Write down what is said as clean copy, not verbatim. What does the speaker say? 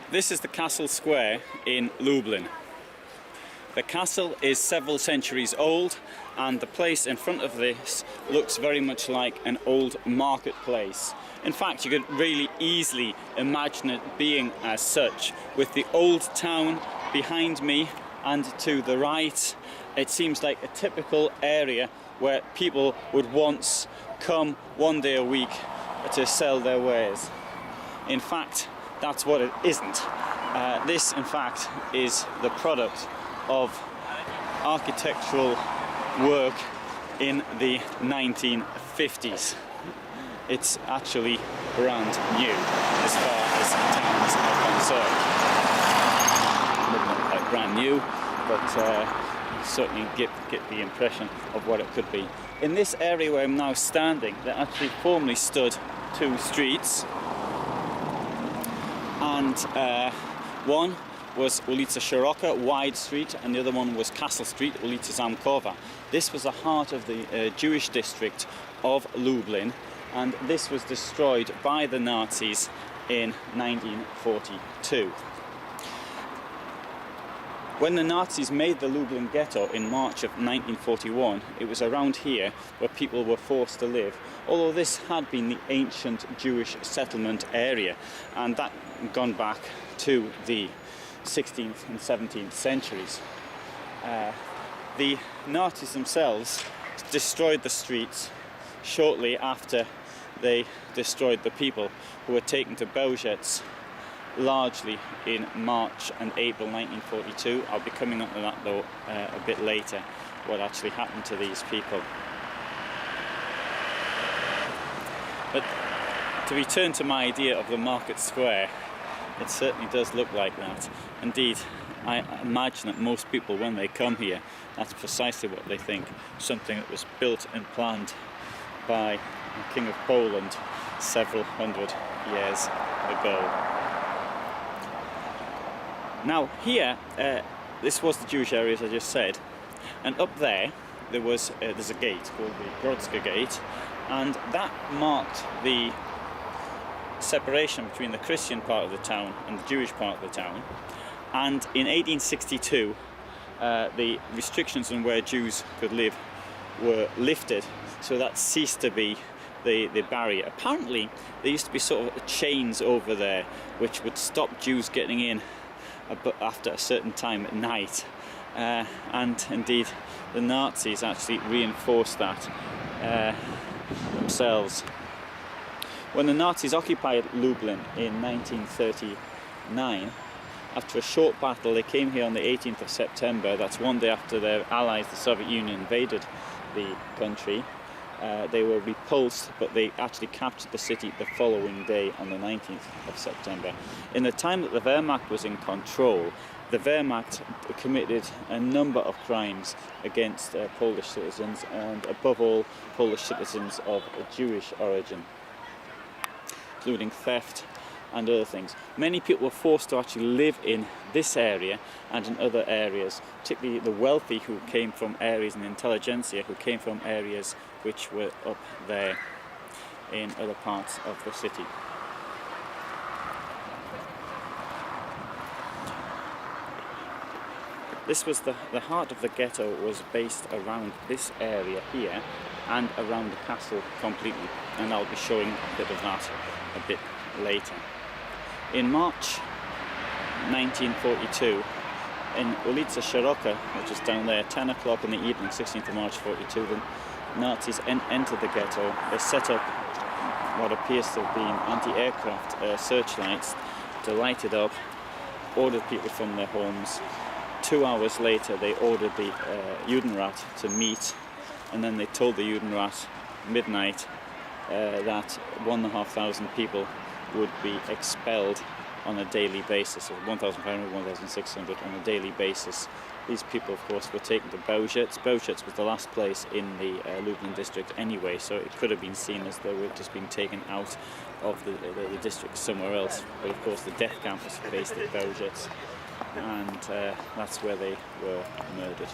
This is the castle square in Lublin. The castle is several centuries old, and the place in front of this looks very much like an old marketplace. In fact, you could really easily imagine it being as such, with the old town behind me and to the right. It seems like a typical area where people would once come one day a week to sell their wares. In fact, that's what it isn't. This, in fact, is the product of architectural work in the 1950s. It's actually brand new as far as towns are concerned. Not quite brand new, but certainly get the impression of what it could be. In this area where I'm now standing, there actually formerly stood two streets, and one was Ulica Szeroka, Wide Street, and the other one was Castle Street, Ulica Zamkowa. This was the heart of the Jewish district of Lublin, and this was destroyed by the Nazis in 1942. When the Nazis made the Lublin ghetto in March of 1941, it was around here where people were forced to live, although this had been the ancient Jewish settlement area, and that gone back to the 16th and 17th centuries. The Nazis themselves destroyed the streets shortly after they destroyed the people, who were taken to Bełżec largely in March and April 1942. I'll be coming on to that though a bit later, what actually happened to these people. But to return to my idea of the market square, it certainly does look like that. Indeed, I imagine that most people, when they come here, that's precisely what they think. Something that was built and planned by the King of Poland several hundred years ago. Now here, this was the Jewish area, as I just said, and up there there's a gate called the Grodzka Gate, and that marked the separation between the Christian part of the town and the Jewish part of the town. And in 1862 the restrictions on where Jews could live were lifted, so that ceased to be the barrier. Apparently there used to be sort of chains over there which would stop Jews getting in after a certain time at night, and indeed the Nazis actually reinforced that themselves. When the Nazis occupied Lublin in 1939, after a short battle, they came here on the 18th of September. That's one day after their allies, the Soviet Union, invaded the country. They were repulsed, but they actually captured the city the following day on the 19th of September. In the time that the Wehrmacht was in control, the Wehrmacht committed a number of crimes against Polish citizens, and above all Polish citizens of Jewish origin, including theft and other things. Many people were forced to actually live in this area and in other areas, particularly the wealthy who came from areas, and the intelligentsia who came from areas which were up there in other parts of the city. This was the heart of the ghetto was based around this area here and around the castle completely, and I'll be showing a bit of that a bit later. In March 1942, in Ulica Szeroka, which is down there, 10 o'clock in the evening, 16th of March 42, the Nazis entered the ghetto. They set up what appears to have been anti-aircraft searchlights to light it up, ordered people from their homes. 2 hours later, they ordered the Judenrat to meet, and then they told the Judenrat midnight that 1,500 people would be expelled on a daily basis, so 1,500, 1,600 on a daily basis. These people, of course, were taken to Bełżec. Bełżec was the last place in the Lublin district anyway, so it could have been seen as they were just being taken out of the district somewhere else. But of course the death camp was based at Bełżec, and that's where they were murdered.